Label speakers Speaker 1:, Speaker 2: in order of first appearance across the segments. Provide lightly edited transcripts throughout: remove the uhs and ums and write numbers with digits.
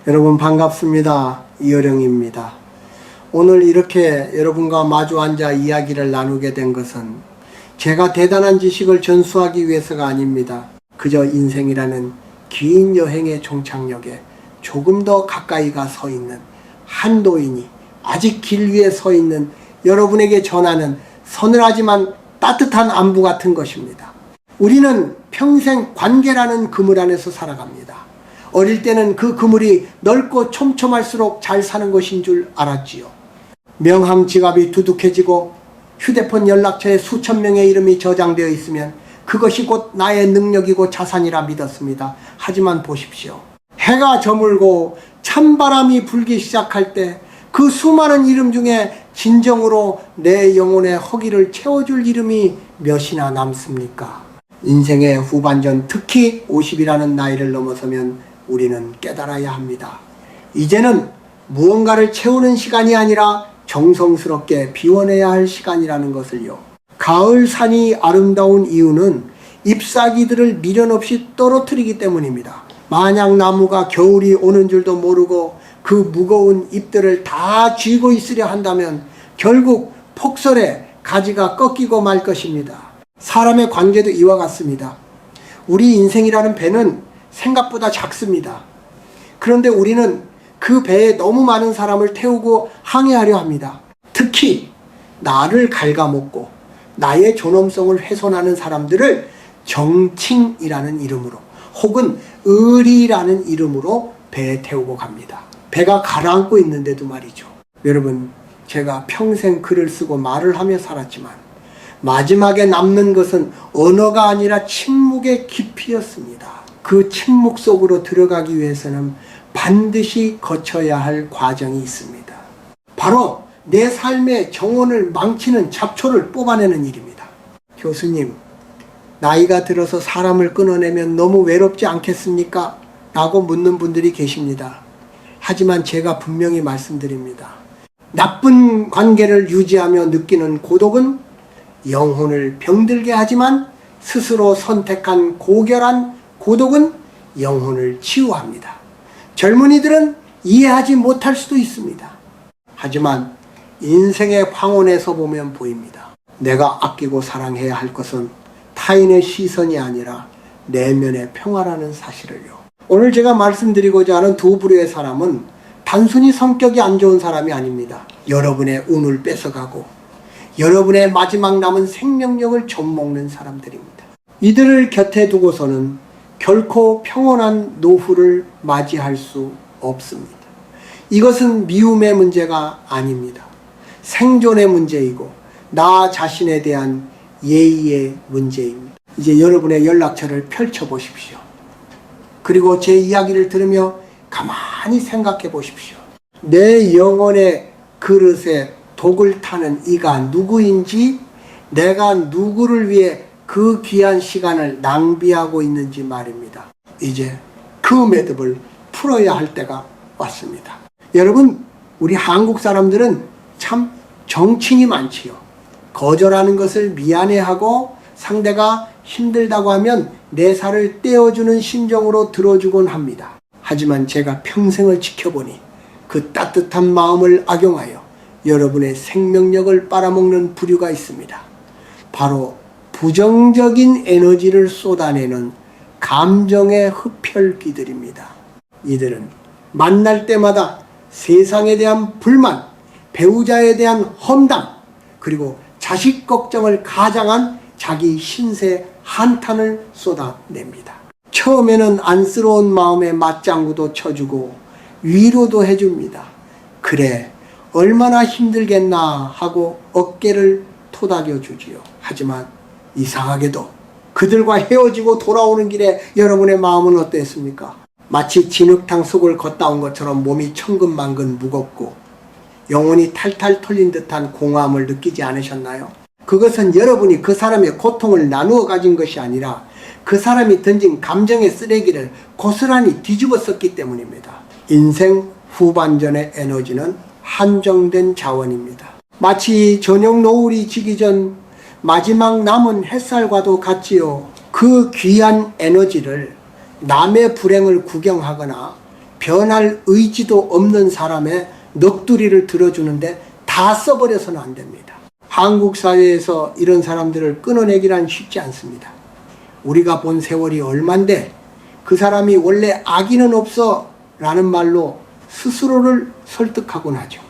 Speaker 1: 여러분 반갑습니다. 이어령입니다. 오늘 이렇게 여러분과 마주 앉아 이야기를 나누게 된 것은 제가 대단한 지식을 전수하기 위해서가 아닙니다. 그저 인생이라는 긴 여행의 종착역에 조금 더 가까이가 서 있는 한도인이 아직 길 위에 서 있는 여러분에게 전하는 서늘하지만 따뜻한 안부 같은 것입니다. 우리는 평생 관계라는 그물 안에서 살아갑니다. 어릴 때는 그 그물이 넓고 촘촘할수록 잘 사는 것인 줄 알았지요. 명함 지갑이 두둑해지고 휴대폰 연락처에 수천 명의 이름이 저장되어 있으면 그것이 곧 나의 능력이고 자산이라 믿었습니다. 하지만 보십시오. 해가 저물고 찬바람이 불기 시작할 때 그 수많은 이름 중에 진정으로 내 영혼의 허기를 채워줄 이름이 몇이나 남습니까? 인생의 후반전, 특히 50이라는 나이를 넘어서면 우리는 깨달아야 합니다. 이제는 무언가를 채우는 시간이 아니라 정성스럽게 비워내야 할 시간이라는 것을요. 가을 산이 아름다운 이유는 잎사귀들을 미련 없이 떨어뜨리기 때문입니다. 만약 나무가 겨울이 오는 줄도 모르고 그 무거운 잎들을 다 쥐고 있으려 한다면 결국 폭설에 가지가 꺾이고 말 것입니다. 사람의 관계도 이와 같습니다. 우리 인생이라는 배는 생각보다 작습니다. 그런데 우리는 그 배에 너무 많은 사람을 태우고 항해하려 합니다. 특히 나를 갉아먹고 나의 존엄성을 훼손하는 사람들을 정칭이라는 이름으로 혹은 의리라는 이름으로 배에 태우고 갑니다. 배가 가라앉고 있는데도 말이죠. 여러분, 제가 평생 글을 쓰고 말을 하며 살았지만 마지막에 남는 것은 언어가 아니라 침묵의 깊이였습니다. 그 침묵 속으로 들어가기 위해서는 반드시 거쳐야 할 과정이 있습니다. 바로 내 삶의 정원을 망치는 잡초를 뽑아내는 일입니다. 교수님, 나이가 들어서 사람을 끊어내면 너무 외롭지 않겠습니까? 라고 묻는 분들이 계십니다. 하지만 제가 분명히 말씀드립니다. 나쁜 관계를 유지하며 느끼는 고독은 영혼을 병들게 하지만 스스로 선택한 고결한 고독은 영혼을 치유합니다. 젊은이들은 이해하지 못할 수도 있습니다. 하지만 인생의 황혼에서 보면 보입니다. 내가 아끼고 사랑해야 할 것은 타인의 시선이 아니라 내면의 평화라는 사실을요. 오늘 제가 말씀드리고자 하는 두 부류의 사람은 단순히 성격이 안 좋은 사람이 아닙니다. 여러분의 운을 뺏어가고 여러분의 마지막 남은 생명력을 좀먹는 사람들입니다. 이들을 곁에 두고서는 결코 평온한 노후를 맞이할 수 없습니다. 이것은 미움의 문제가 아닙니다. 생존의 문제이고 나 자신에 대한 예의의 문제입니다. 이제 여러분의 연락처를 펼쳐보십시오. 그리고 제 이야기를 들으며 가만히 생각해 보십시오. 내 영혼의 그릇에 독을 타는 이가 누구인지, 내가 누구를 위해 그 귀한 시간을 낭비하고 있는지 말입니다. 이제 그 매듭을 풀어야 할 때가 왔습니다. 여러분, 우리 한국 사람들은 참 정칭이 많지요. 거절하는 것을 미안해하고 상대가 힘들다고 하면 내 살을 떼어주는 심정으로 들어주곤 합니다. 하지만 제가 평생을 지켜보니 그 따뜻한 마음을 악용하여 여러분의 생명력을 빨아먹는 부류가 있습니다. 바로 부정적인 에너지를 쏟아내는 감정의 흡혈귀들입니다. 이들은 만날 때마다 세상에 대한 불만, 배우자에 대한 험담, 그리고 자식 걱정을 가장한 자기 신세 한탄을 쏟아냅니다. 처음에는 안쓰러운 마음에 맞장구도 쳐주고 위로도 해줍니다. 그래, 얼마나 힘들겠나 하고 어깨를 토닥여주지요. 하지만 이상하게도 그들과 헤어지고 돌아오는 길에 여러분의 마음은 어땠습니까? 마치 진흙탕 속을 걷다 온 것처럼 몸이 천근만근 무겁고 영혼이 탈탈 털린 듯한 공허함을 느끼지 않으셨나요? 그것은 여러분이 그 사람의 고통을 나누어 가진 것이 아니라 그 사람이 던진 감정의 쓰레기를 고스란히 뒤집어 썼기 때문입니다. 인생 후반전의 에너지는 한정된 자원입니다. 마치 저녁 노을이 지기 전 마지막 남은 햇살과도 같지요. 그 귀한 에너지를 남의 불행을 구경하거나 변할 의지도 없는 사람의 넋두리를 들어주는데 다 써버려서는 안 됩니다. 한국 사회에서 이런 사람들을 끊어내기란 쉽지 않습니다. 우리가 본 세월이 얼만데 그 사람이 원래 악의는 없어 라는 말로 스스로를 설득하곤 하죠.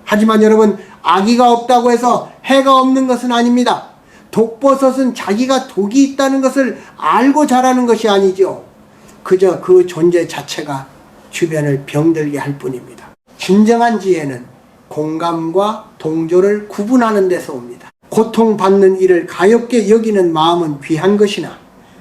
Speaker 1: 하지만 여러분, 악의가 없다고 해서 해가 없는 것은 아닙니다. 독버섯은 자기가 독이 있다는 것을 알고 자라는 것이 아니죠. 그저 그 존재 자체가 주변을 병들게 할 뿐입니다. 진정한 지혜는 공감과 동조를 구분하는 데서 옵니다. 고통받는 이를 가엽게 여기는 마음은 귀한 것이나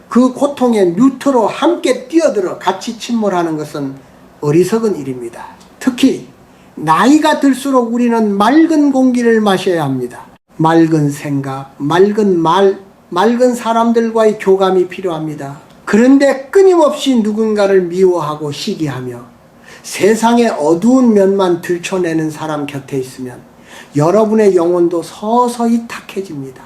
Speaker 1: 그 고통에 뉴트로 함께 뛰어들어 같이 침몰하는 것은 어리석은 일입니다. 특히 나이가 들수록 우리는 맑은 공기를 마셔야 합니다. 맑은 생각, 맑은 말, 맑은 사람들과의 교감이 필요합니다. 그런데 끊임없이 누군가를 미워하고 시기하며 세상의 어두운 면만 들춰내는 사람 곁에 있으면 여러분의 영혼도 서서히 탁해집니다.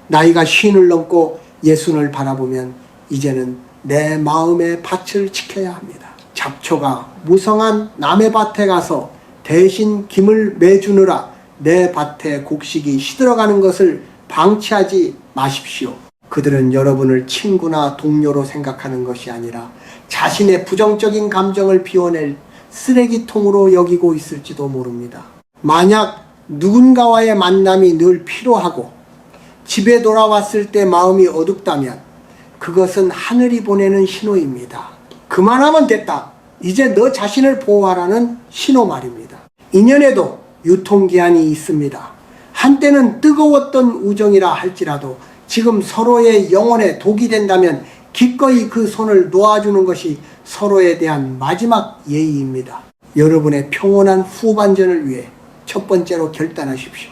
Speaker 1: 나이가 50을 넘고 60을 바라보면 이제는 내 마음의 밭을 지켜야 합니다. 잡초가 무성한 남의 밭에 가서 대신 김을 매주느라 내 밭에 곡식이 시들어가는 것을 방치하지 마십시오. 그들은 여러분을 친구나 동료로 생각하는 것이 아니라 자신의 부정적인 감정을 비워낼 쓰레기통으로 여기고 있을지도 모릅니다. 만약 누군가와의 만남이 늘 필요하고 집에 돌아왔을 때 마음이 어둡다면 그것은 하늘이 보내는 신호입니다. 그만하면 됐다. 이제 너 자신을 보호하라는 신호 말입니다. 인연에도 유통기한이 있습니다. 한때는 뜨거웠던 우정이라 할지라도 지금 서로의 영혼에 독이 된다면 기꺼이 그 손을 놓아주는 것이 서로에 대한 마지막 예의입니다. 여러분의 평온한 후반전을 위해 첫 번째로 결단하십시오.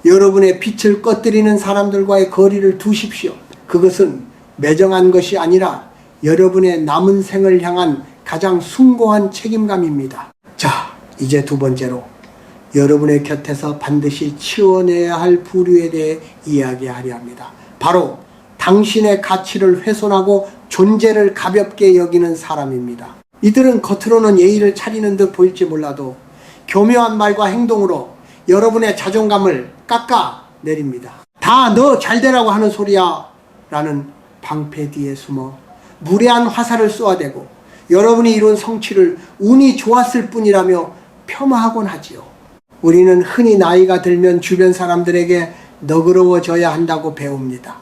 Speaker 1: 여러분의 빛을 꺼뜨리는 사람들과의 거리를 두십시오. 그것은 매정한 것이 아니라 여러분의 남은 생을 향한 가장 숭고한 책임감입니다. 자, 이제 두 번째로 여러분의 곁에서 반드시 치워내야 할 부류에 대해 이야기하려 합니다. 바로 당신의 가치를 훼손하고 존재를 가볍게 여기는 사람입니다. 이들은 겉으로는 예의를 차리는 듯 보일지 몰라도 교묘한 말과 행동으로 여러분의 자존감을 깎아내립니다. 다 너 잘되라고 하는 소리야 라는 방패 뒤에 숨어 무례한 화살을 쏘아대고 여러분이 이룬 성취를 운이 좋았을 뿐이라며 폄하하곤 하지요. 우리는 흔히 나이가 들면 주변 사람들에게 너그러워져야 한다고 배웁니다.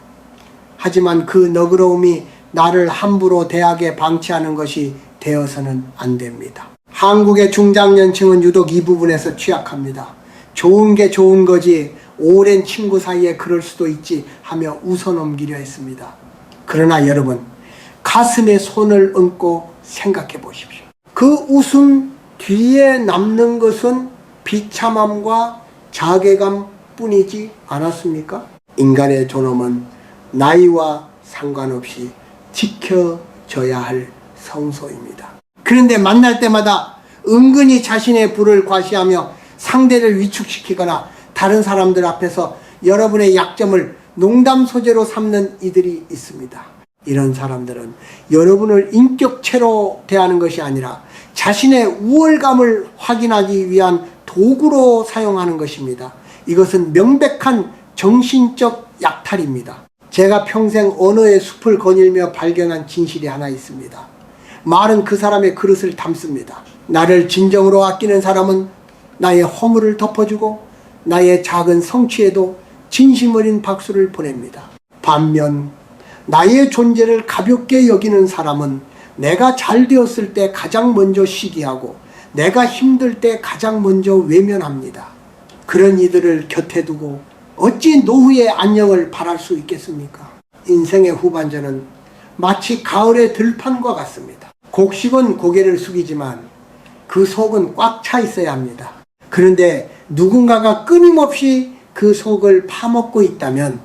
Speaker 1: 하지만 그 너그러움이 나를 함부로 대하게 방치하는 것이 되어서는 안 됩니다. 한국의 중장년층은 유독 이 부분에서 취약합니다. 좋은 게 좋은 거지 오랜 친구 사이에 그럴 수도 있지 하며 웃어넘기려 했습니다. 그러나 여러분, 가슴에 손을 얹고 생각해 보십시오. 그 웃음 뒤에 남는 것은 비참함과 자괴감 뿐이지 않았습니까? 인간의 존엄은 나이와 상관없이 지켜져야 할 성소입니다. 그런데 만날 때마다 은근히 자신의 부를 과시하며 상대를 위축시키거나 다른 사람들 앞에서 여러분의 약점을 농담 소재로 삼는 이들이 있습니다. 이런 사람들은 여러분을 인격체로 대하는 것이 아니라 자신의 우월감을 확인하기 위한 도구로 사용하는 것입니다. 이것은 명백한 정신적 약탈입니다. 제가 평생 언어의 숲을 거닐며 발견한 진실이 하나 있습니다. 말은 그 사람의 그릇을 담습니다. 나를 진정으로 아끼는 사람은 나의 허물을 덮어주고 나의 작은 성취에도 진심 어린 박수를 보냅니다. 반면 나의 존재를 가볍게 여기는 사람은 내가 잘 되었을 때 가장 먼저 시기하고 내가 힘들 때 가장 먼저 외면합니다. 그런 이들을 곁에 두고 어찌 노후의 안녕을 바랄 수 있겠습니까? 인생의 후반전은 마치 가을의 들판과 같습니다. 곡식은 고개를 숙이지만 그 속은 꽉 차 있어야 합니다. 그런데 누군가가 끊임없이 그 속을 파먹고 있다면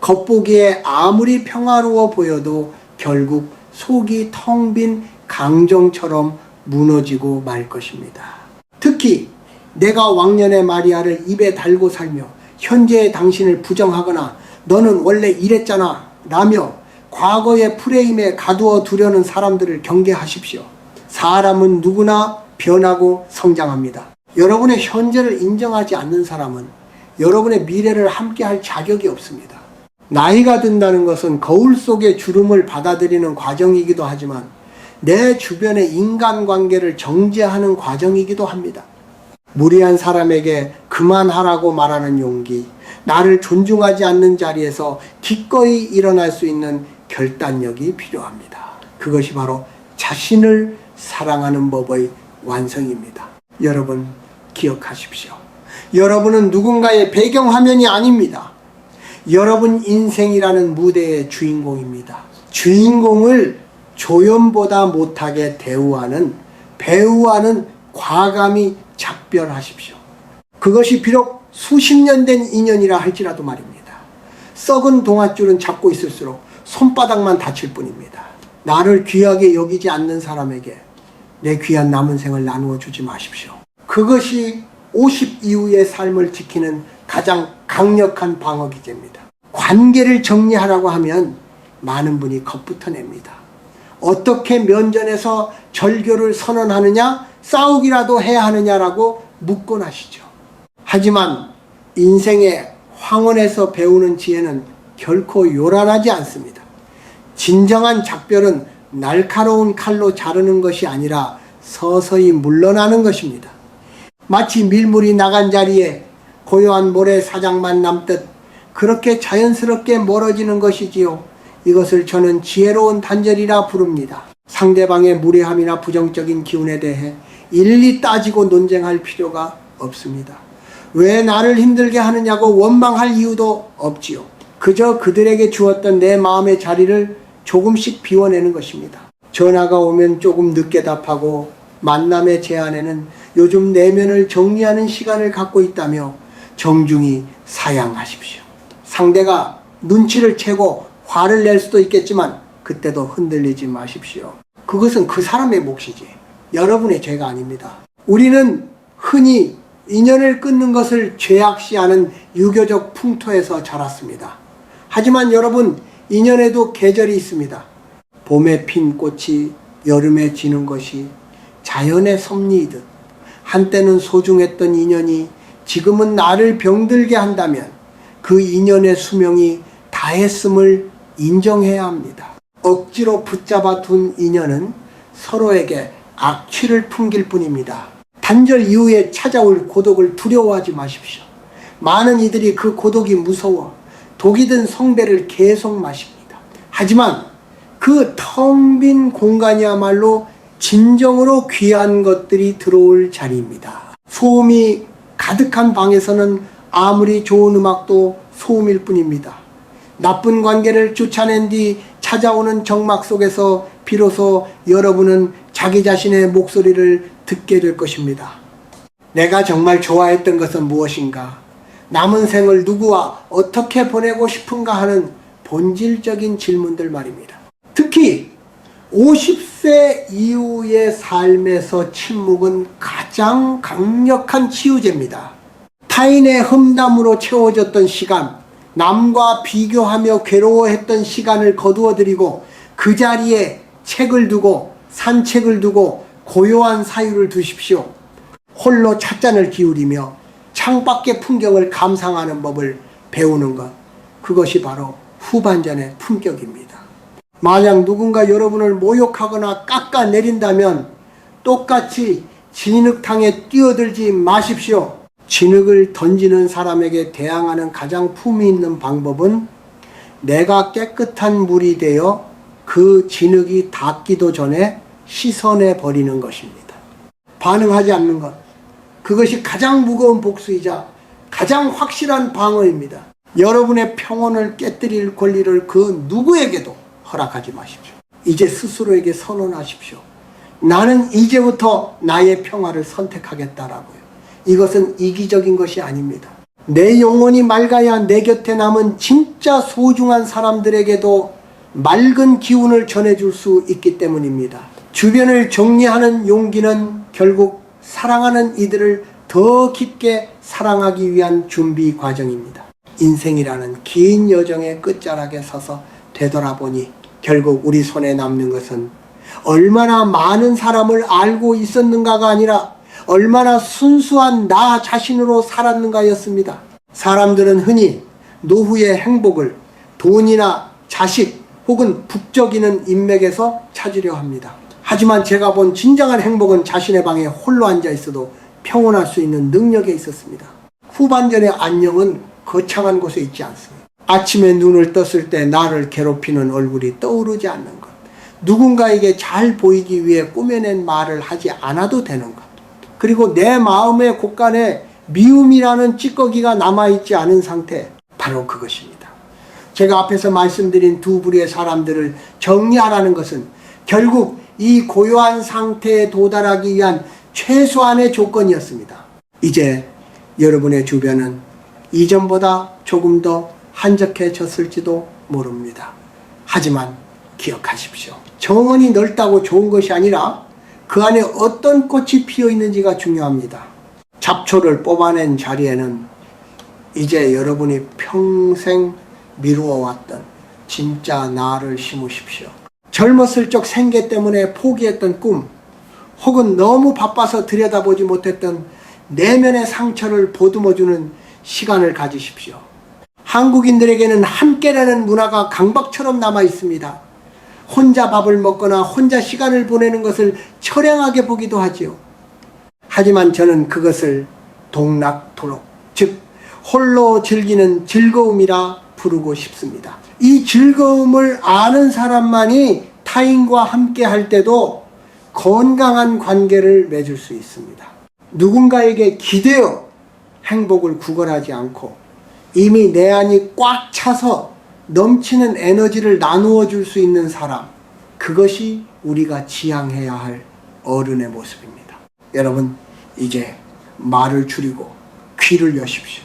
Speaker 1: 겉보기에 아무리 평화로워 보여도 결국 속이 텅 빈 강정처럼 무너지고 말 것입니다. 특히 내가 왕년의 마리아를 입에 달고 살며 현재의 당신을 부정하거나 너는 원래 이랬잖아 라며 과거의 프레임에 가두어 두려는 사람들을 경계하십시오. 사람은 누구나 변하고 성장합니다. 여러분의 현재를 인정하지 않는 사람은 여러분의 미래를 함께할 자격이 없습니다. 나이가 든다는 것은 거울 속의 주름을 받아들이는 과정이기도 하지만 내 주변의 인간관계를 정제하는 과정이기도 합니다. 무리한 사람에게 그만하라고 말하는 용기, 나를 존중하지 않는 자리에서 기꺼이 일어날 수 있는 결단력이 필요합니다. 그것이 바로 자신을 사랑하는 법의 완성입니다. 여러분 기억하십시오. 여러분은 누군가의 배경화면이 아닙니다. 여러분 인생이라는 무대의 주인공입니다. 주인공을 조연보다 못하게 대우하는 배우와는 과감히 작별하십시오. 그것이 비록 수십 년 된 인연이라 할지라도 말입니다. 썩은 동아줄은 잡고 있을수록 손바닥만 다칠 뿐입니다. 나를 귀하게 여기지 않는 사람에게 내 귀한 남은 생을 나누어 주지 마십시오. 그것이 50 이후의 삶을 지키는 가장 강력한 방어 기제입니다. 관계를 정리하라고 하면 많은 분이 겁부터 냅니다. 어떻게 면전에서 절교를 선언하느냐, 싸우기라도 해야 하느냐라고 묻곤 하시죠. 하지만 인생의 황혼에서 배우는 지혜는 결코 요란하지 않습니다. 진정한 작별은 날카로운 칼로 자르는 것이 아니라 서서히 물러나는 것입니다. 마치 밀물이 나간 자리에 고요한 모래사장만 남듯 그렇게 자연스럽게 멀어지는 것이지요. 이것을 저는 지혜로운 단절이라 부릅니다. 상대방의 무례함이나 부정적인 기운에 대해 일일이 따지고 논쟁할 필요가 없습니다. 왜 나를 힘들게 하느냐고 원망할 이유도 없지요. 그저 그들에게 주었던 내 마음의 자리를 조금씩 비워내는 것입니다. 전화가 오면 조금 늦게 답하고 만남의 제안에는 요즘 내면을 정리하는 시간을 갖고 있다며 정중히 사양하십시오. 상대가 눈치를 채고 화를 낼 수도 있겠지만 그때도 흔들리지 마십시오. 그것은 그 사람의 몫이지 여러분의 죄가 아닙니다. 우리는 흔히 인연을 끊는 것을 죄악시하는 유교적 풍토에서 자랐습니다. 하지만 여러분, 인연에도 계절이 있습니다. 봄에 핀 꽃이 여름에 지는 것이 자연의 섭리이듯 한때는 소중했던 인연이 지금은 나를 병들게 한다면 그 인연의 수명이 다했음을 인정해야 합니다. 억지로 붙잡아 둔 인연은 서로에게 악취를 풍길 뿐입니다. 단절 이후에 찾아올 고독을 두려워하지 마십시오. 많은 이들이 그 고독이 무서워 독이 든 성배를 계속 마십니다. 하지만 그 텅 빈 공간이야말로 진정으로 귀한 것들이 들어올 자리입니다. 소음이 가득한 방에서는 아무리 좋은 음악도 소음일 뿐입니다. 나쁜 관계를 쫓아낸 뒤 찾아오는 정막 속에서 비로소 여러분은 자기 자신의 목소리를 듣게 될 것입니다. 내가 정말 좋아했던 것은 무엇인가? 남은 생을 누구와 어떻게 보내고 싶은가 하는 본질적인 질문들 말입니다. 특히 50세 이후의 삶에서 침묵은 가장 강력한 치유제입니다. 타인의 험담으로 채워졌던 시간, 남과 비교하며 괴로워했던 시간을 거두어들이고 그 자리에 책을 두고 산책을 두고 고요한 사유를 두십시오. 홀로 찻잔을 기울이며 창밖의 풍경을 감상하는 법을 배우는 것, 그것이 바로 후반전의 품격입니다. 만약 누군가 여러분을 모욕하거나 깎아내린다면 똑같이 진흙탕에 뛰어들지 마십시오. 진흙을 던지는 사람에게 대항하는 가장 품위 있는 방법은 내가 깨끗한 물이 되어 그 진흙이 닿기도 전에 씻어내 버리는 것입니다. 반응하지 않는 것, 그것이 가장 무거운 복수이자 가장 확실한 방어입니다. 여러분의 평온을 깨뜨릴 권리를 그 누구에게도 허락하지 마십시오. 이제 스스로에게 선언하십시오. 나는 이제부터 나의 평화를 선택하겠다라고요. 이것은 이기적인 것이 아닙니다. 내 영혼이 맑아야 내 곁에 남은 진짜 소중한 사람들에게도 맑은 기운을 전해줄 수 있기 때문입니다. 주변을 정리하는 용기는 결국 사랑하는 이들을 더 깊게 사랑하기 위한 준비 과정입니다. 인생이라는 긴 여정의 끝자락에 서서 되돌아보니 결국 우리 손에 남는 것은 얼마나 많은 사람을 알고 있었는가가 아니라 얼마나 순수한 나 자신으로 살았는가였습니다. 사람들은 흔히 노후의 행복을 돈이나 자식 혹은 북적이는 인맥에서 찾으려 합니다. 하지만 제가 본 진정한 행복은 자신의 방에 홀로 앉아 있어도 평온할 수 있는 능력에 있었습니다. 후반전의 안녕은 거창한 곳에 있지 않습니다. 아침에 눈을 떴을 때 나를 괴롭히는 얼굴이 떠오르지 않는 것, 누군가에게 잘 보이기 위해 꾸며낸 말을 하지 않아도 되는 것, 그리고 내 마음의 곳간에 미움이라는 찌꺼기가 남아있지 않은 상태, 바로 그것입니다. 제가 앞에서 말씀드린 두 부류의 사람들을 정리하라는 것은 결국 이 고요한 상태에 도달하기 위한 최소한의 조건이었습니다. 이제 여러분의 주변은 이전보다 조금 더 한적해졌을지도 모릅니다. 하지만 기억하십시오. 정원이 넓다고 좋은 것이 아니라 그 안에 어떤 꽃이 피어 있는지가 중요합니다. 잡초를 뽑아낸 자리에는 이제 여러분이 평생 미루어왔던 진짜 나를 심으십시오. 젊었을 적 생계 때문에 포기했던 꿈, 혹은 너무 바빠서 들여다보지 못했던 내면의 상처를 보듬어주는 시간을 가지십시오. 한국인들에게는 함께라는 문화가 강박처럼 남아 있습니다. 혼자 밥을 먹거나 혼자 시간을 보내는 것을 처량하게 보기도 하지요. 하지만 저는 그것을 동락토록, 즉 홀로 즐기는 즐거움이라 부르고 싶습니다. 이 즐거움을 아는 사람만이 타인과 함께 할 때도 건강한 관계를 맺을 수 있습니다. 누군가에게 기대어 행복을 구걸하지 않고 이미 내 안이 꽉 차서 넘치는 에너지를 나누어 줄 수 있는 사람, 그것이 우리가 지향해야 할 어른의 모습입니다. 여러분, 이제 말을 줄이고 귀를 여십시오.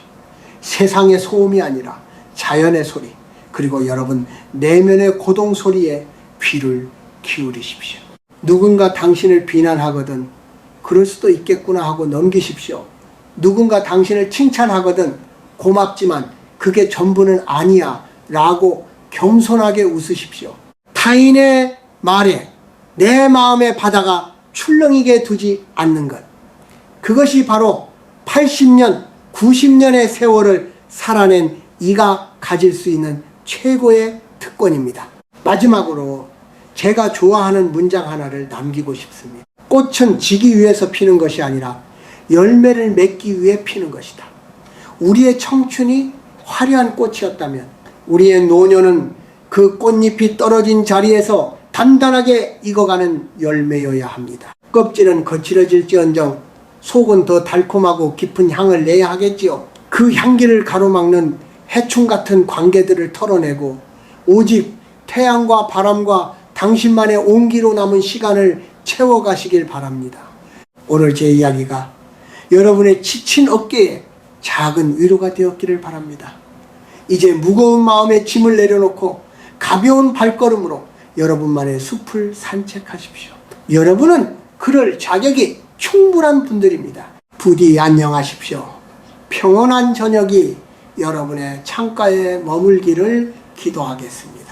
Speaker 1: 세상의 소음이 아니라 자연의 소리, 그리고 여러분 내면의 고동 소리에 귀를 기울이십시오. 누군가 당신을 비난하거든 그럴 수도 있겠구나 하고 넘기십시오. 누군가 당신을 칭찬하거든 고맙지만 그게 전부는 아니야 라고 겸손하게 웃으십시오. 타인의 말에 내 마음의 바다가 출렁이게 두지 않는 것, 그것이 바로 80년, 90년의 세월을 살아낸 이가 가질 수 있는 최고의 특권입니다. 마지막으로 제가 좋아하는 문장 하나를 남기고 싶습니다. 꽃은 지기 위해서 피는 것이 아니라 열매를 맺기 위해 피는 것이다. 우리의 청춘이 화려한 꽃이었다면 우리의 노년은 그 꽃잎이 떨어진 자리에서 단단하게 익어가는 열매여야 합니다. 껍질은 거칠어질지언정 속은 더 달콤하고 깊은 향을 내야 하겠지요. 그 향기를 가로막는 해충 같은 관계들을 털어내고 오직 태양과 바람과 당신만의 온기로 남은 시간을 채워가시길 바랍니다. 오늘 제 이야기가 여러분의 지친 어깨에 작은 위로가 되었기를 바랍니다. 이제 무거운 마음에 짐을 내려놓고 가벼운 발걸음으로 여러분만의 숲을 산책하십시오. 여러분은 그럴 자격이 충분한 분들입니다. 부디 안녕하십시오. 평온한 저녁이 여러분의 창가에 머물기를 기도하겠습니다.